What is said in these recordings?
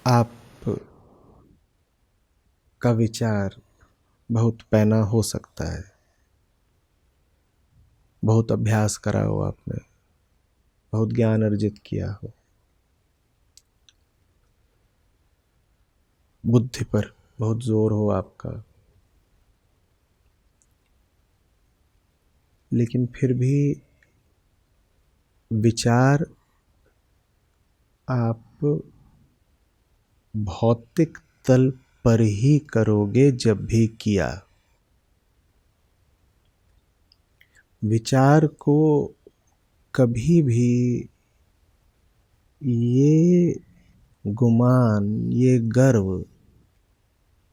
आप का विचार बहुत पैना हो सकता है, बहुत अभ्यास करा हो आपने, बहुत ज्ञान अर्जित किया हो, बुद्धि पर बहुत जोर हो आपका, लेकिन फिर भी विचार आप भौतिक तल पर ही करोगे जब भी किया। विचार को कभी भी ये गुमान, ये गर्व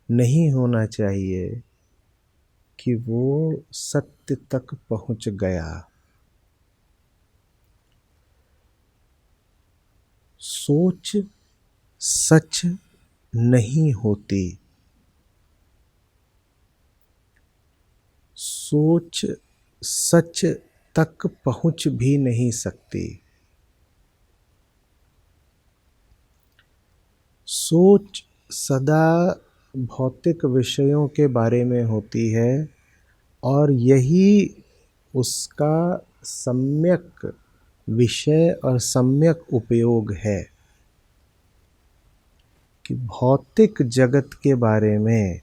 नहीं होना चाहिए कि वो सत्य तक पहुंच गया। सोच सच नहीं होती, सोच सच तक पहुंच भी नहीं सकती। सोच सदा भौतिक विषयों के बारे में होती है और यही उसका सम्यक विषय और सम्यक उपयोग है कि भौतिक जगत के बारे में,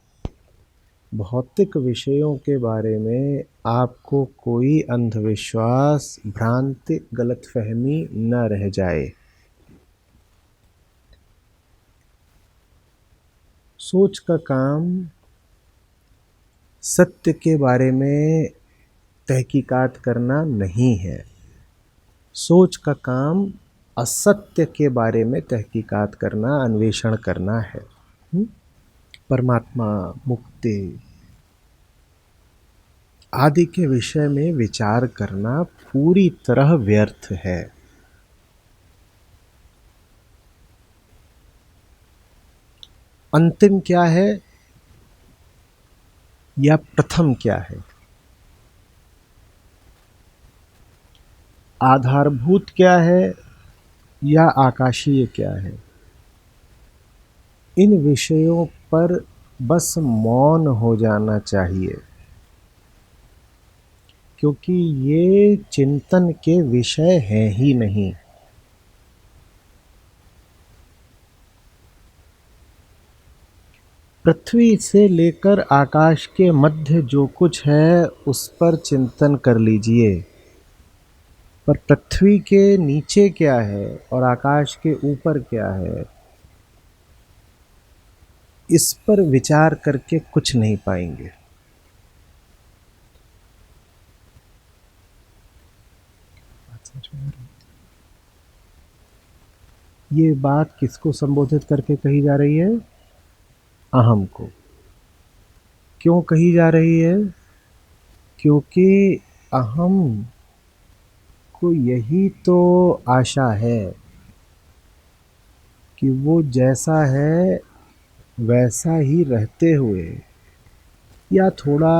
भौतिक विषयों के बारे में आपको कोई अंधविश्वास, भ्रांति, गलतफहमी न रह जाए। सोच का काम सत्य के बारे में तहकीकात करना नहीं है। सोच का काम असत्य के बारे में तहकीकात करना, अन्वेषण करना है। परमात्मा, मुक्ति आदि के विषय में विचार करना पूरी तरह व्यर्थ है। अंतिम क्या है या प्रथम क्या है, आधारभूत क्या है या आकाशीय क्या है, इन विषयों पर बस मौन हो जाना चाहिए, क्योंकि ये चिंतन के विषय हैं ही नहीं। पृथ्वी से लेकर आकाश के मध्य जो कुछ है उस पर चिंतन कर लीजिए, पर पृथ्वी के नीचे क्या है और आकाश के ऊपर क्या है, इस पर विचार करके कुछ नहीं पाएंगे। ये बात किसको संबोधित करके कही जा रही है? अहम को। क्यों कही जा रही है? क्योंकि अहम को यही तो आशा है कि वो जैसा है वैसा ही रहते हुए या थोड़ा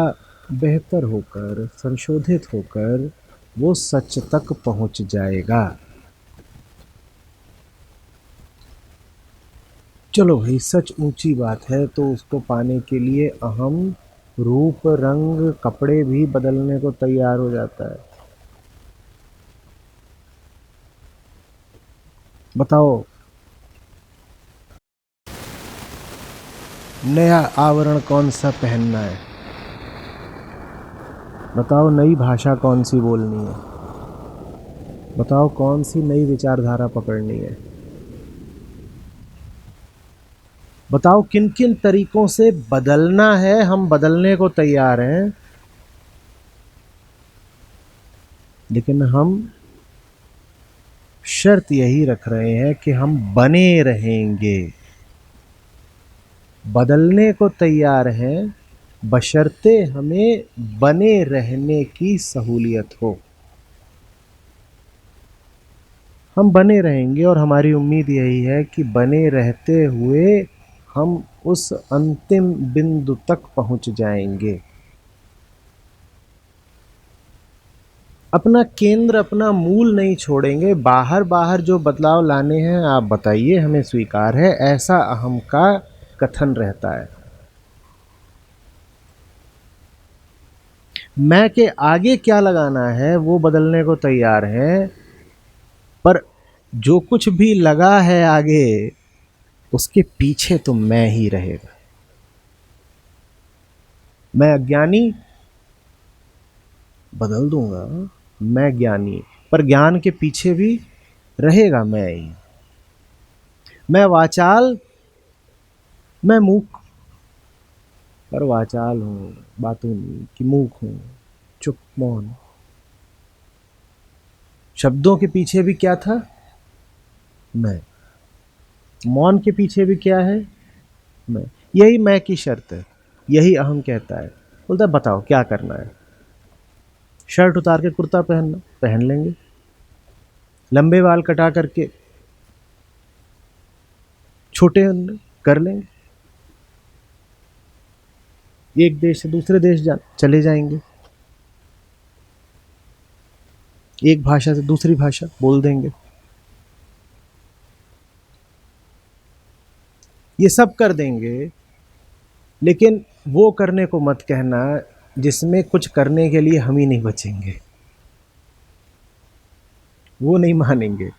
बेहतर होकर, संशोधित होकर वो सच तक पहुंच जाएगा। चलो भाई, सच ऊंची बात है तो उसको पाने के लिए अहम रूप, रंग, कपड़े भी बदलने को तैयार हो जाता है। बताओ, नया आवरण कौन सा पहनना है? बताओ, नई भाषा कौन सी बोलनी है? बताओ, कौन सी नई विचारधारा पकड़नी है? बताओ, किन किन तरीकों से बदलना है? हम बदलने को तैयार हैं, लेकिन हम शर्त यही रख रहे हैं कि हम बने रहेंगे। बदलने को तैयार हैं, बशर्ते हमें बने रहने की सहूलियत हो। हम बने रहेंगे और हमारी उम्मीद यही है कि बने रहते हुए हम उस अंतिम बिंदु तक पहुंच जाएंगे। अपना केंद्र, अपना मूल नहीं छोड़ेंगे। बाहर बाहर जो बदलाव लाने हैं आप बताइए, हमें स्वीकार है, ऐसा अहम का कथन रहता है। मैं के आगे क्या लगाना है वो बदलने को तैयार है, पर जो कुछ भी लगा है आगे उसके पीछे तो मैं ही रहेगा। मैं अज्ञानी, बदल दूंगा, मैं ज्ञानी, पर ज्ञान के पीछे भी रहेगा मैं ही। मैं वाचाल, मैं मूक, पर वाचाल हूं, बातों नहीं कि मूक हूं, चुप मौन। शब्दों के पीछे भी क्या था? मैं। मौन के पीछे भी क्या है? मैं। यही मैं की शर्त है, यही अहम कहता है। बोलता है बताओ क्या करना है। शर्ट उतार के कुर्ता पहनना, पहन लेंगे। लंबे बाल कटा करके छोटे कर लेंगे। एक देश से दूसरे देश चले जाएंगे। एक भाषा से दूसरी भाषा बोल देंगे। ये सब कर देंगे, लेकिन वो करने को मत कहना जिसमें कुछ करने के लिए हम ही नहीं बचेंगे। वो नहीं मानेंगे।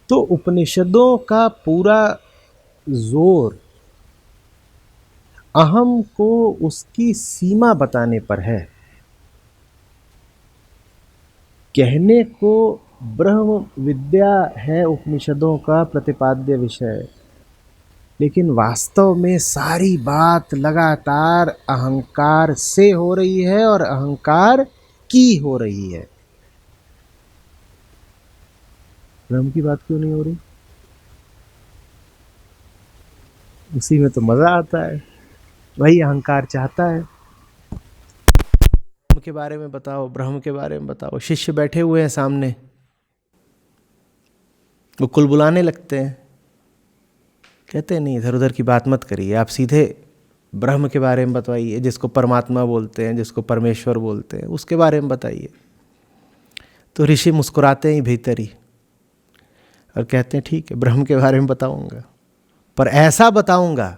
तो उपनिषदों का पूरा जोर अहम को उसकी सीमा बताने पर है। कहने को ब्रह्म विद्या है उपनिषदों का प्रतिपाद्य विषय, लेकिन वास्तव में सारी बात लगातार अहंकार से हो रही है और अहंकार की हो रही है। ब्रह्म की बात क्यों नहीं हो रही? उसी में तो मजा आता है, वही अहंकार चाहता है। ब्रह्म के बारे में बताओ, ब्रह्म के बारे में बताओ। शिष्य बैठे हुए हैं सामने, वो कुलबुलाने लगते हैं, कहते हैं नहीं इधर उधर की बात मत करिए, आप सीधे ब्रह्म के बारे में बताइए, जिसको परमात्मा बोलते हैं, जिसको परमेश्वर बोलते हैं, उसके बारे में बताइए। तो ऋषि मुस्कुराते हैं भीतर ही और कहते हैं ठीक है ब्रह्म के बारे में बताऊंगा, पर ऐसा बताऊंगा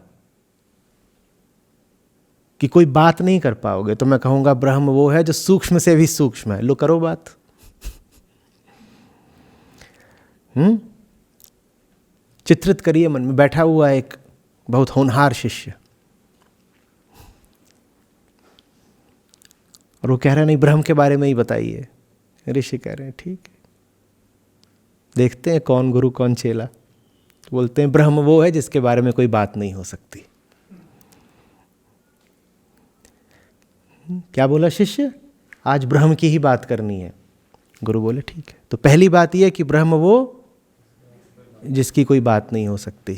कि कोई बात नहीं कर पाओगे। तो मैं कहूंगा ब्रह्म वो है जो सूक्ष्म से भी सूक्ष्म है। लो करो बात। चित्रित करिए मन में, बैठा हुआ एक बहुत होनहार शिष्य और वो कह रहे हैं नहीं ब्रह्म के बारे में ही बताइए। ऋषि कह रहे हैं ठीक है, देखते हैं कौन गुरु कौन चेला। बोलते हैं ब्रह्म वो है जिसके बारे में कोई बात नहीं हो सकती। क्या बोला शिष्य? आज ब्रह्म की ही बात करनी है। गुरु बोले ठीक है। तो पहली बात यह कि ब्रह्म वो जिसकी कोई बात नहीं हो सकती।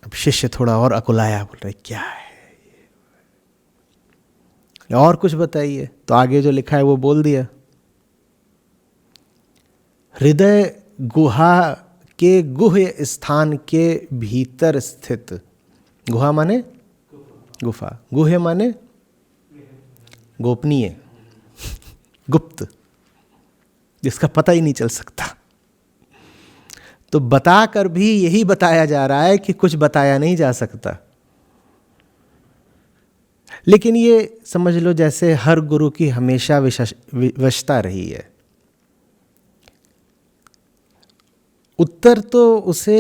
अब शिष्य थोड़ा और अकुलाया, बोल रहे क्या है और कुछ बताइए। तो आगे जो लिखा है वो बोल दिया। हृदय गुहा के गुह्य स्थान के भीतर स्थित, गुहा माने गुफा, गुह्य माने गोपनीय, गुप्त, जिसका पता ही नहीं चल सकता। तो बताकर भी यही बताया जा रहा है कि कुछ बताया नहीं जा सकता। लेकिन ये समझ लो जैसे हर गुरु की हमेशा विवशता रही है। उत्तर तो उसे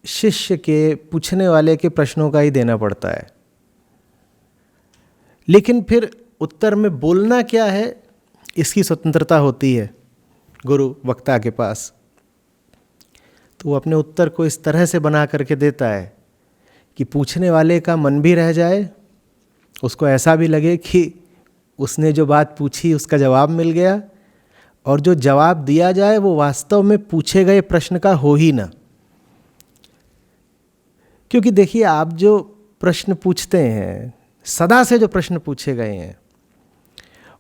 शिष्य के पूछने वाले के प्रश्नों का ही देना पड़ता है, लेकिन फिर उत्तर में बोलना क्या है इसकी स्वतंत्रता होती है गुरु वक्ता के पास। तो वो अपने उत्तर को इस तरह से बना करके देता है कि पूछने वाले का मन भी रह जाए, उसको ऐसा भी लगे कि उसने जो बात पूछी उसका जवाब मिल गया, और जो जवाब दिया जाए वो वास्तव में पूछे गए प्रश्न का हो ही ना। क्योंकि देखिए आप जो प्रश्न पूछते हैं, सदा से जो प्रश्न पूछे गए हैं,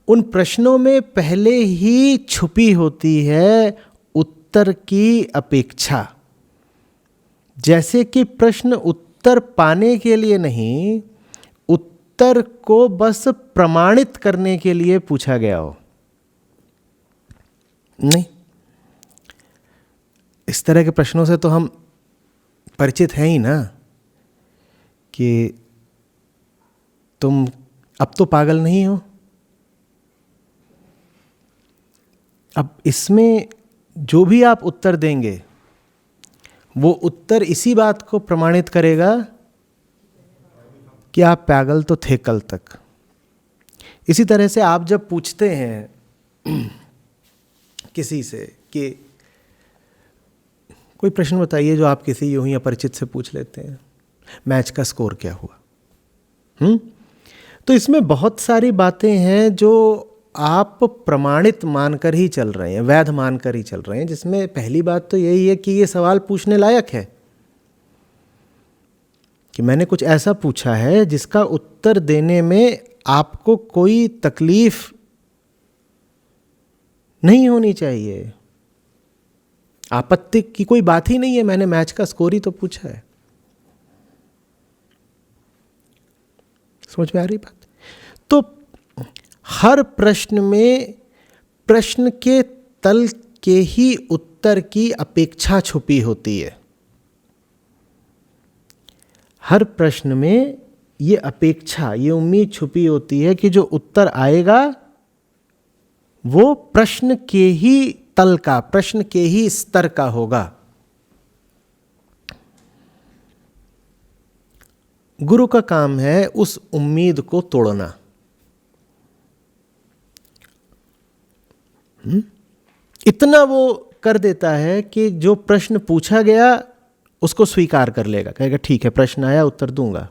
उन प्रश्नों में पहले ही छुपी होती है उत्तर की अपेक्षा। जैसे कि प्रश्न उत्तर पाने के लिए नहीं, उत्तर को बस प्रमाणित करने के लिए पूछा गया हो। नहीं, इस तरह के प्रश्नों से तो हम परिचित हैं ही ना, कि तुम अब तो पागल नहीं हो। अब इसमें जो भी आप उत्तर देंगे वो उत्तर इसी बात को प्रमाणित करेगा कि आप पागल तो थे कल तक। इसी तरह से आप जब पूछते हैं किसी से कि कोई प्रश्न बताइए जो आप किसी यूं ही अपरिचित से पूछ लेते हैं, मैच का स्कोर क्या हुआ, तो इसमें बहुत सारी बातें हैं जो आप प्रमाणित मानकर ही चल रहे हैं, वैध मानकर ही चल रहे हैं। जिसमें पहली बात तो यही है कि ये सवाल पूछने लायक है, कि मैंने कुछ ऐसा पूछा है जिसका उत्तर देने में आपको कोई तकलीफ नहीं होनी चाहिए, आपत्ति की कोई बात ही नहीं है। मैंने मैच का स्कोर ही तो पूछा है। समझ में आ रही बात? तो हर प्रश्न में प्रश्न के तल के ही उत्तर की अपेक्षा छुपी होती है। हर प्रश्न में ये अपेक्षा, ये उम्मीद छुपी होती है कि जो उत्तर आएगा वो प्रश्न के ही तल का, प्रश्न के ही स्तर का होगा। गुरु का काम है उस उम्मीद को तोड़ना। इतना वो कर देता है कि जो प्रश्न पूछा गया उसको स्वीकार कर लेगा, कहेगा ठीक है प्रश्न आया उत्तर दूंगा,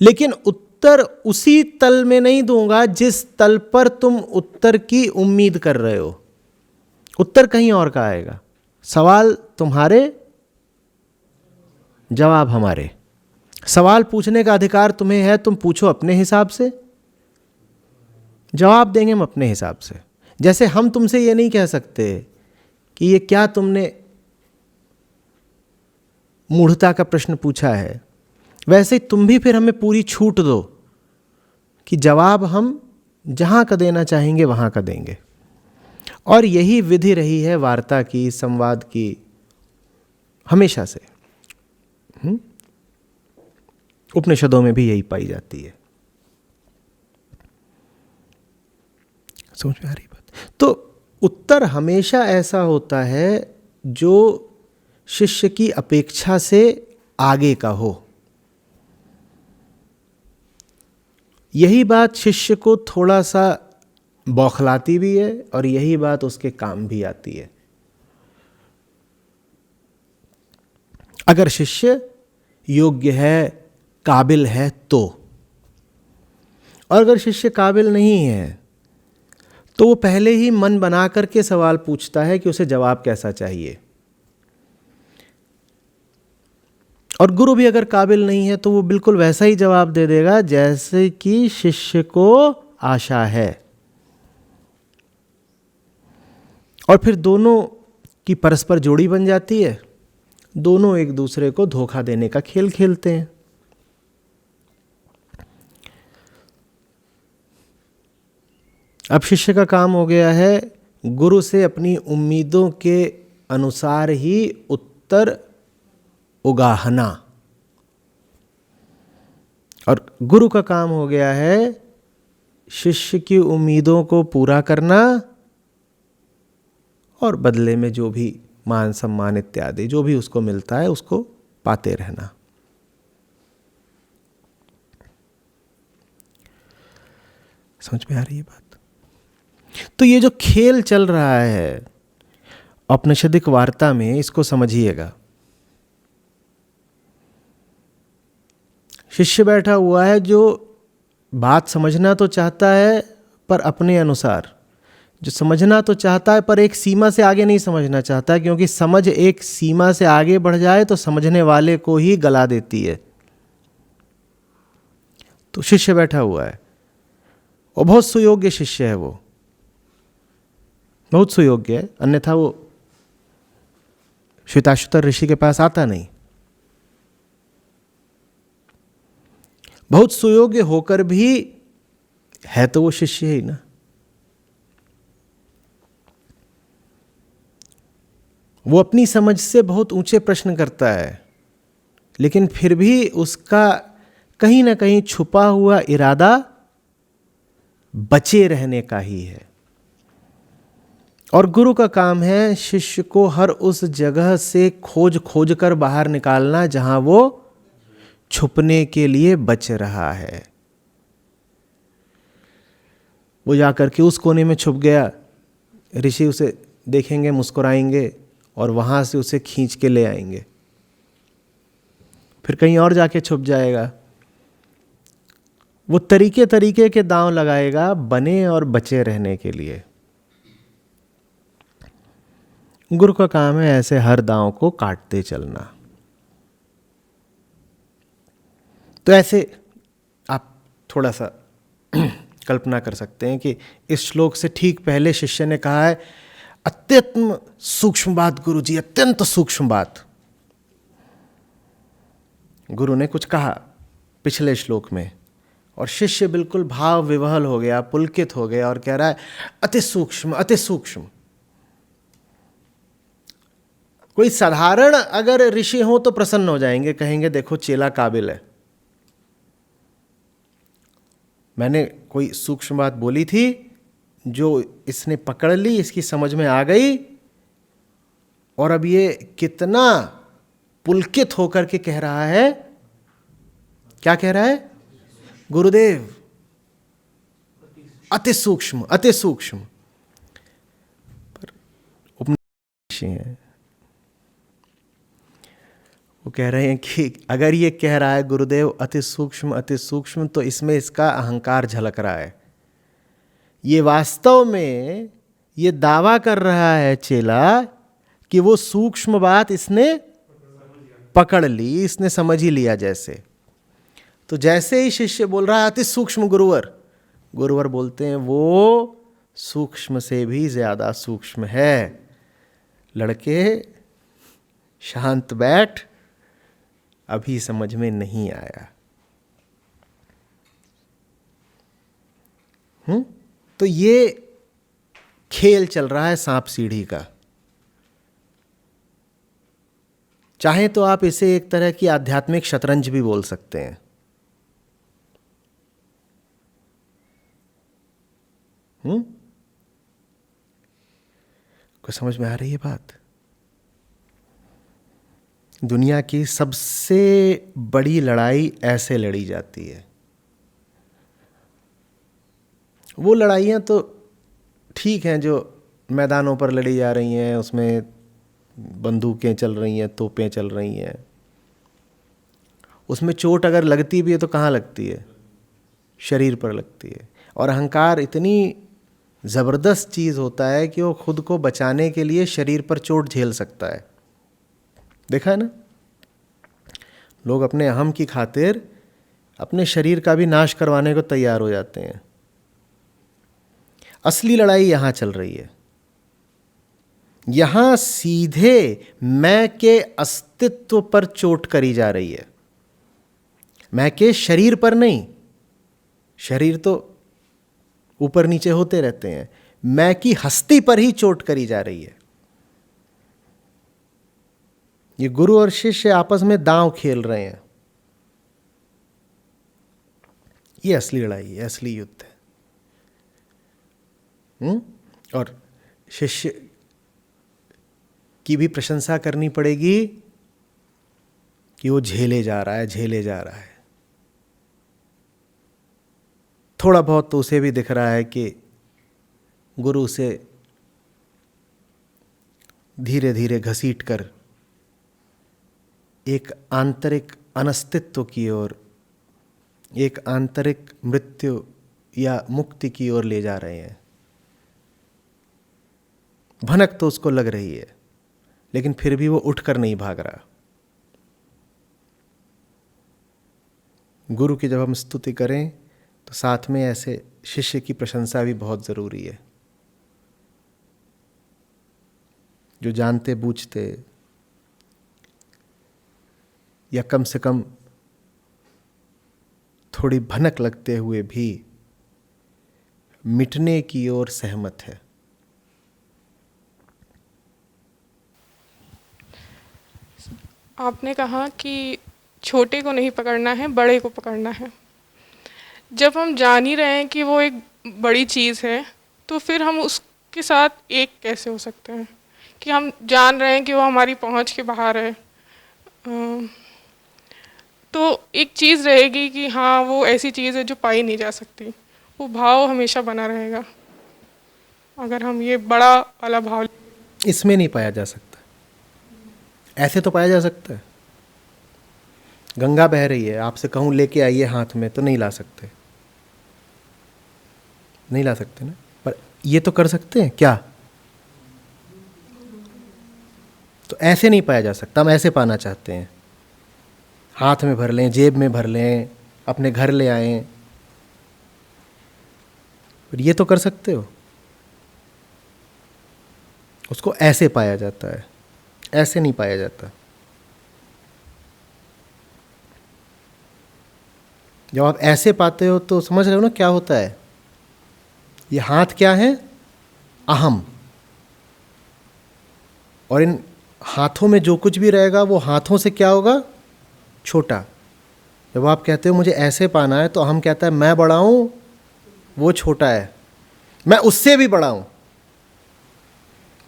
लेकिन उत्तर उसी तल में नहीं दूंगा जिस तल पर तुम उत्तर की उम्मीद कर रहे हो। उत्तर कहीं और का आएगा। सवाल तुम्हारे, जवाब हमारे। सवाल पूछने का अधिकार तुम्हें है, तुम पूछो अपने हिसाब से, जवाब देंगे हम अपने हिसाब से। जैसे हम तुमसे ये नहीं कह सकते कि ये क्या तुमने मूढ़ता का प्रश्न पूछा है, वैसे ही तुम भी फिर हमें पूरी छूट दो कि जवाब हम जहां का देना चाहेंगे वहां का देंगे। और यही विधि रही है वार्ता की, संवाद की, हमेशा से। उपनिषदों में भी यही पाई जाती है। समझ में आ रही बात? तो उत्तर हमेशा ऐसा होता है जो शिष्य की अपेक्षा से आगे का हो। यही बात शिष्य को थोड़ा सा बौखलाती भी है और यही बात उसके काम भी आती है। अगर शिष्य योग्य है, काबिल है तो, और अगर शिष्य काबिल नहीं है तो वो पहले ही मन बना करके सवाल पूछता है कि उसे जवाब कैसा चाहिए। और गुरु भी अगर काबिल नहीं है तो वो बिल्कुल वैसा ही जवाब दे देगा जैसे कि शिष्य को आशा है। और फिर दोनों की परस्पर जोड़ी बन जाती है, दोनों एक दूसरे को धोखा देने का खेल खेलते हैं। अब शिष्य का काम हो गया है गुरु से अपनी उम्मीदों के अनुसार ही उत्तर उगाहना, और गुरु का काम हो गया है शिष्य की उम्मीदों को पूरा करना और बदले में जो भी मान सम्मान इत्यादि जो भी उसको मिलता है उसको पाते रहना। समझ में आ रही है बात? तो ये जो खेल चल रहा है औपनिषदिक वार्ता में, इसको समझिएगा। शिष्य बैठा हुआ है जो बात समझना तो चाहता है पर अपने अनुसार, जो समझना तो चाहता है पर एक सीमा से आगे नहीं समझना चाहता, क्योंकि समझ एक सीमा से आगे बढ़ जाए तो समझने वाले को ही गला देती है। तो शिष्य बैठा हुआ है और बहुत सुयोग्य शिष्य है, वो बहुत सुयोग्य है, अन्यथा वो श्वेताश्वतर ऋषि के पास आता नहीं। बहुत सुयोग्य होकर भी है तो वो शिष्य ही ना। वो अपनी समझ से बहुत ऊंचे प्रश्न करता है, लेकिन फिर भी उसका कहीं ना कहीं छुपा हुआ इरादा बचे रहने का ही है। और गुरु का काम है शिष्य को हर उस जगह से खोज खोज कर बाहर निकालना जहां वो छुपने के लिए बच रहा है। वो जाकर के उस कोने में छुप गया, ऋषि उसे देखेंगे, मुस्कुराएंगे और वहां से उसे खींच के ले आएंगे। फिर कहीं और जाके छुप जाएगा। वो तरीके तरीके के दांव लगाएगा बने और बचे रहने के लिए। गुरु का काम है ऐसे हर दांव को काटते चलना। तो ऐसे आप थोड़ा सा कल्पना कर सकते हैं कि इस श्लोक से ठीक पहले शिष्य ने कहा है अत्यंत सूक्ष्म बात गुरु जी, अत्यंत सूक्ष्म बात। गुरु ने कुछ कहा पिछले श्लोक में और शिष्य बिल्कुल भाव विवहल हो गया, पुलकित हो गया और कह रहा है अति सूक्ष्म, अति सूक्ष्म। कोई साधारण अगर ऋषि हो तो प्रसन्न हो जाएंगे, कहेंगे देखो चेला काबिल है। मैंने कोई सूक्ष्म बात बोली थी जो इसने पकड़ ली, इसकी समझ में आ गई, और अब ये कितना पुलकित होकर के कह रहा है। क्या कह रहा है? गुरुदेव अति सूक्ष्म, अति सूक्ष्म। पर उपनिषद हैं, वो कह रहे हैं कि अगर ये कह रहा है गुरुदेव अति सूक्ष्म, अति सूक्ष्म, तो इसमें इसका अहंकार झलक रहा है। ये वास्तव में ये दावा कर रहा है चेला कि वो सूक्ष्म बात इसने पकड़ ली, इसने समझ ही लिया। जैसे तो जैसे ही शिष्य बोल रहा है अति सूक्ष्म गुरुवर, गुरुवर बोलते हैं वो सूक्ष्म से भी ज्यादा सूक्ष्म है। लड़के शांत बैठ, अभी समझ में नहीं आया। तो ये खेल चल रहा है सांप सीढ़ी का। चाहे तो आप इसे एक तरह की आध्यात्मिक शतरंज भी बोल सकते हैं। को समझ में आ रही है बात? दुनिया की सबसे बड़ी लड़ाई ऐसे लड़ी जाती है। वो लड़ाइयाँ तो ठीक हैं जो मैदानों पर लड़ी जा रही हैं, उसमें बंदूकें चल रही हैं, तोपें चल रही हैं। उसमें चोट अगर लगती भी है तो कहाँ लगती है? शरीर पर लगती है। और अहंकार इतनी ज़बरदस्त चीज़ होता है कि वो खुद को बचाने के लिए शरीर पर चोट झेल सकता है। देखा है ना, लोग अपने अहम की खातिर अपने शरीर का भी नाश करवाने को तैयार हो जाते हैं। असली लड़ाई यहां चल रही है। यहां सीधे मैं के अस्तित्व पर चोट करी जा रही है, मैं के शरीर पर नहीं। शरीर तो ऊपर नीचे होते रहते हैं, मैं की हस्ती पर ही चोट करी जा रही है। ये गुरु और शिष्य आपस में दांव खेल रहे हैं। ये असली लड़ाई है, असली युद्ध है। और शिष्य की भी प्रशंसा करनी पड़ेगी कि वो झेले जा रहा है, झेले जा रहा है। थोड़ा बहुत तो उसे भी दिख रहा है कि गुरु से धीरे धीरे घसीट कर एक आंतरिक अनस्तित्व की ओर, एक आंतरिक मृत्यु या मुक्ति की ओर ले जा रहे हैं। भनक तो उसको लग रही है, लेकिन फिर भी वो उठकर नहीं भाग रहा। गुरु की जब हम स्तुति करें तो साथ में ऐसे शिष्य की प्रशंसा भी बहुत ज़रूरी है, जो जानते बूझते या कम से कम थोड़ी भनक लगते हुए भी मिटने की ओर सहमत है। आपने कहा कि छोटे को नहीं पकड़ना है, बड़े को पकड़ना है। जब हम जान ही रहे हैं कि वो एक बड़ी चीज़ है, तो फिर हम उसके साथ एक कैसे हो सकते हैं? कि हम जान रहे हैं कि वो हमारी पहुंच के बाहर है, तो एक चीज़ रहेगी कि हाँ वो ऐसी चीज़ है जो पाई नहीं जा सकती। वो भाव हमेशा बना रहेगा अगर हम ये बड़ा वाला भाव। इसमें नहीं पाया जा सकता, ऐसे तो पाया जा सकता है। गंगा बह रही है, आपसे कहूँ लेके आइए हाथ में, तो नहीं ला सकते, नहीं ला सकते ना। पर ये तो कर सकते हैं क्या? तो ऐसे नहीं पाया जा सकता। हम ऐसे पाना चाहते हैं, हाथ में भर लें, जेब में भर लें, अपने घर ले आएं। पर ये तो कर सकते हो। उसको ऐसे पाया जाता है, ऐसे नहीं पाया जाता। जब आप ऐसे पाते हो तो समझ रहे हो ना क्या होता है। ये हाथ क्या है? अहम। और इन हाथों में जो कुछ भी रहेगा वो हाथों से क्या होगा? छोटा। जब आप कहते हो मुझे ऐसे पाना है, तो हम कहता है मैं बड़ा हूं, वो छोटा है। मैं उससे भी बड़ा हूं,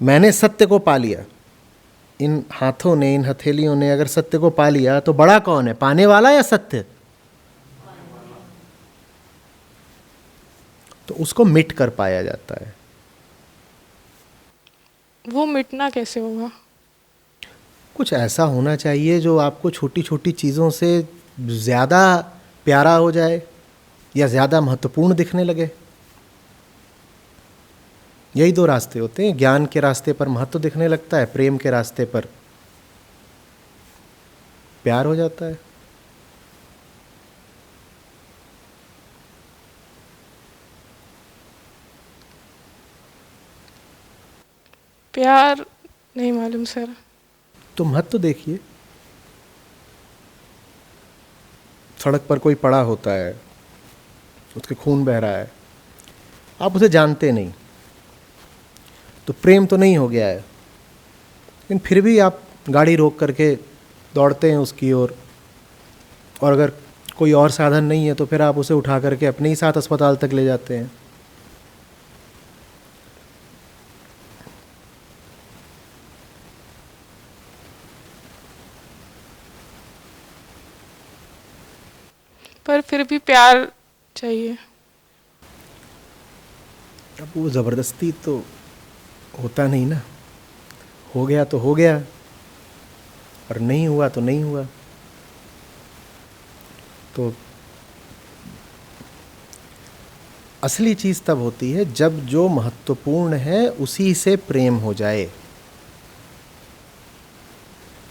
मैंने सत्य को पा लिया। इन हाथों ने, इन हथेलियों ने अगर सत्य को पा लिया, तो बड़ा कौन है, पाने वाला या सत्य? तो उसको मिट कर पाया जाता है। वो मिटना कैसे होगा? कुछ ऐसा होना चाहिए जो आपको छोटी छोटी चीज़ों से ज़्यादा प्यारा हो जाए या ज़्यादा महत्वपूर्ण दिखने लगे। यही दो रास्ते होते हैं। ज्ञान के रास्ते पर महत्व दिखने लगता है, प्रेम के रास्ते पर प्यार हो जाता है। प्यार नहीं मालूम सर। तो महत्व देखिए, सड़क पर कोई पड़ा होता है, उसके खून बह रहा है, आप उसे जानते नहीं, तो प्रेम तो नहीं हो गया है, लेकिन फिर भी आप गाड़ी रोक करके दौड़ते हैं उसकी ओर। और अगर कोई और साधन नहीं है तो फिर आप उसे उठा करके अपने ही साथ अस्पताल तक ले जाते हैं। पर फिर भी प्यार चाहिए। अब वो ज़बरदस्ती तो होता नहीं ना। हो गया तो हो गया, और नहीं हुआ तो नहीं हुआ। तो असली चीज़ तब होती है जब जो महत्वपूर्ण है उसी से प्रेम हो जाए।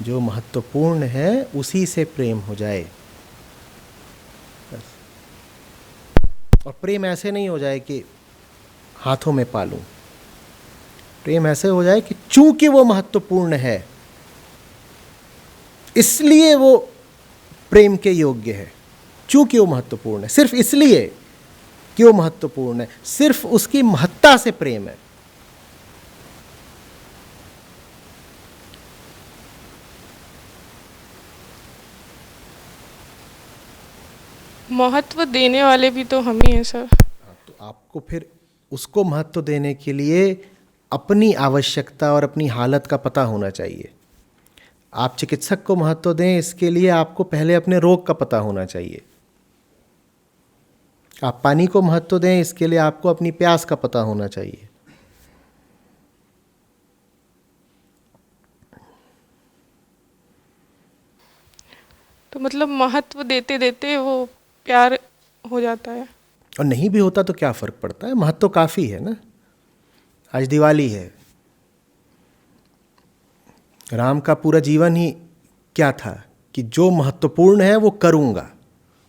जो महत्वपूर्ण है उसी से प्रेम हो जाए। बस। और प्रेम ऐसे नहीं हो जाए कि हाथों में पालूं। प्रेम ऐसे हो जाए कि चूंकि वो महत्वपूर्ण है, इसलिए वो प्रेम के योग्य है। चूंकि वो महत्वपूर्ण है, सिर्फ इसलिए कि वो महत्वपूर्ण है, सिर्फ उसकी महत्ता से प्रेम है। महत्व देने वाले भी तो हम ही हैं सर। तो आपको फिर उसको महत्व देने के लिए अपनी आवश्यकता और अपनी हालत का पता होना चाहिए। आप चिकित्सक को महत्व दें, इसके लिए आपको पहले अपने रोग का पता होना चाहिए। आप पानी को महत्व दें, इसके लिए आपको अपनी प्यास का पता होना चाहिए। तो मतलब महत्व देते देते वो प्यार हो जाता है। और नहीं भी होता तो क्या फ़र्क पड़ता है, महत्व काफ़ी है ना। आज दिवाली है, राम का पूरा जीवन ही क्या था कि जो महत्वपूर्ण है वो करूँगा।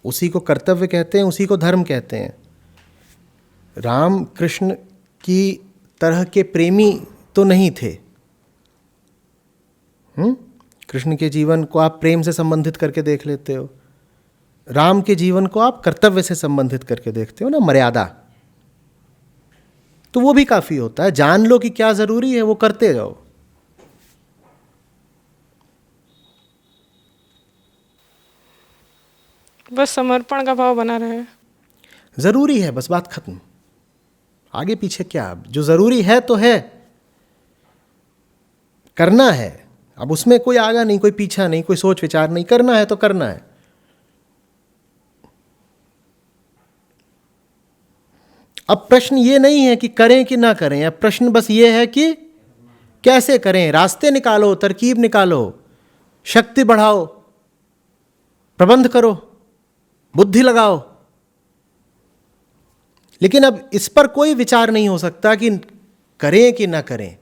उसी को कर्तव्य कहते हैं, उसी को धर्म कहते हैं। राम कृष्ण की तरह के प्रेमी तो नहीं थे। कृष्ण के जीवन को आप प्रेम से संबंधित करके देख लेते हो। राम के जीवन को आप कर्तव्य से संबंधित करके देखते हो ना, मर्यादा, तो वो भी काफी होता है। जान लो कि क्या जरूरी है, वो करते जाओ। बस समर्पण का भाव बना रहे। जरूरी है, बस बात खत्म। आगे पीछे क्या, जो जरूरी है तो है, करना है। अब उसमें कोई आगा नहीं, कोई पीछा नहीं, कोई सोच विचार नहीं, करना है तो करना है। अब प्रश्न ये नहीं है कि करें कि ना करें, अब प्रश्न बस ये है कि कैसे करें। रास्ते निकालो, तरकीब निकालो, शक्ति बढ़ाओ, प्रबंध करो, बुद्धि लगाओ। लेकिन अब इस पर कोई विचार नहीं हो सकता कि करें कि ना करें।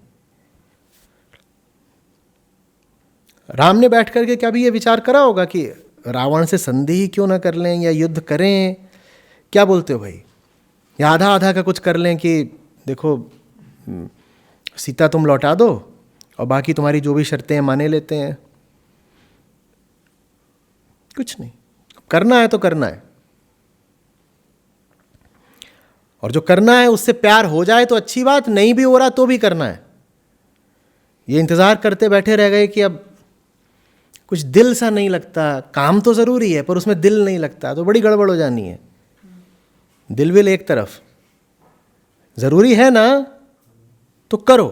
राम ने बैठ करके कभी ये विचार करा होगा कि रावण से संधि ही क्यों ना कर लें, या युद्ध करें? क्या बोलते हो भाई? या आधा आधा का कुछ कर लें कि देखो सीता तुम लौटा दो और बाकी तुम्हारी जो भी शर्तें हैं माने लेते हैं। कुछ नहीं, करना है तो करना है, और जो करना है उससे प्यार हो जाए तो अच्छी बात, नहीं भी हो रहा तो भी करना है। ये इंतज़ार करते बैठे रह गए कि अब कुछ दिल सा नहीं लगता, काम तो ज़रूरी है पर उसमें दिल नहीं लगता, तो बड़ी गड़बड़ हो जानी है। दिल विल एक तरफ, ज़रूरी है ना तो करो।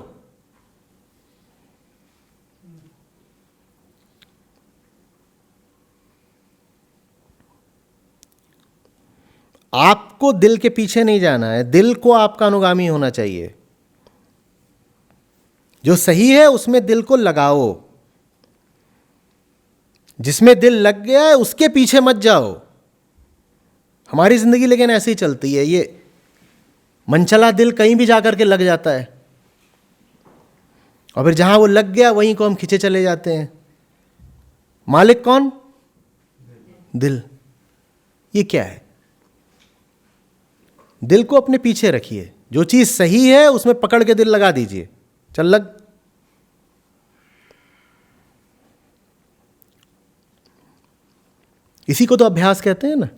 आपको दिल के पीछे नहीं जाना है, दिल को आपका अनुगामी होना चाहिए। जो सही है उसमें दिल को लगाओ, जिसमें दिल लग गया है उसके पीछे मत जाओ। हमारी जिंदगी लेकिन ऐसे ही चलती है, ये मनचला दिल कहीं भी जाकर के लग जाता है, और फिर जहां वो लग गया वहीं को हम खींचे चले जाते हैं। मालिक कौन? दिल। ये क्या है? दिल को अपने पीछे रखिए, जो चीज सही है उसमें पकड़ के दिल लगा दीजिए, चल लग। इसी को तो अभ्यास कहते हैं ना।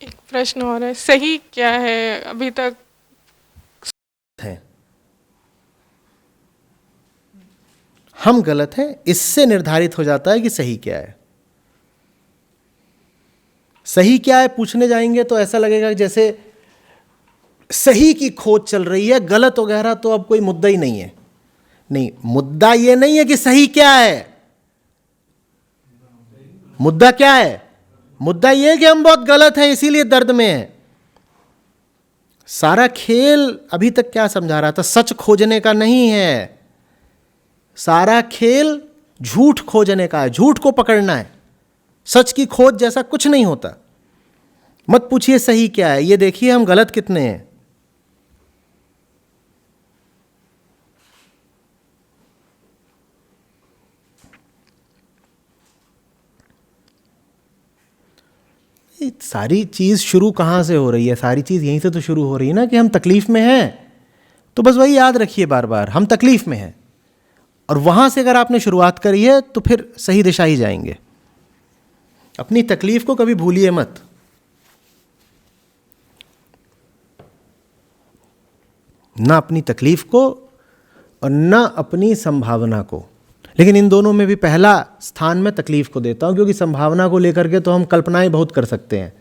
एक प्रश्न और है, सही क्या है अभी तक? है हम गलत हैं, इससे निर्धारित हो जाता है कि सही क्या है। सही क्या है पूछने जाएंगे तो ऐसा लगेगा जैसे सही की खोज चल रही है, गलत वगैरह तो अब कोई मुद्दा ही नहीं है। नहीं, मुद्दा ये नहीं है कि सही क्या है। मुद्दा क्या है? मुद्दा ये है कि हम बहुत गलत हैं, इसीलिए दर्द में हैं। सारा खेल अभी तक क्या समझा रहा था? सच खोजने का नहीं है, सारा खेल झूठ खोजने का है, झूठ को पकड़ना है। सच की खोज जैसा कुछ नहीं होता। मत पूछिए सही क्या है, ये देखिए हम गलत कितने हैं। सारी चीज शुरू कहां से हो रही है? सारी चीज यहीं से तो शुरू हो रही है ना, कि हम तकलीफ में हैं। तो बस वही याद रखिए बार बार, हम तकलीफ में हैं, और वहां से अगर आपने शुरुआत करी है तो फिर सही दिशा ही जाएंगे। अपनी तकलीफ को कभी भूलिए मत। ना अपनी तकलीफ को और ना अपनी संभावना को। लेकिन इन दोनों में भी पहला स्थान मैं तकलीफ को देता हूं, क्योंकि संभावना को लेकर के तो हम कल्पनाएं बहुत कर सकते हैं।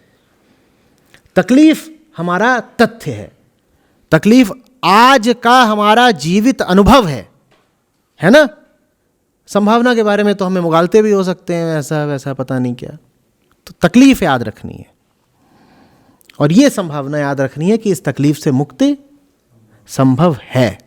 तकलीफ हमारा तथ्य है, तकलीफ आज का हमारा जीवित अनुभव है ना। संभावना के बारे में तो हमें मुगालते भी हो सकते हैं, ऐसा वैसा पता नहीं क्या। तो तकलीफ याद रखनी है, और ये संभावना याद रखनी है कि इस तकलीफ से मुक्ति संभव है।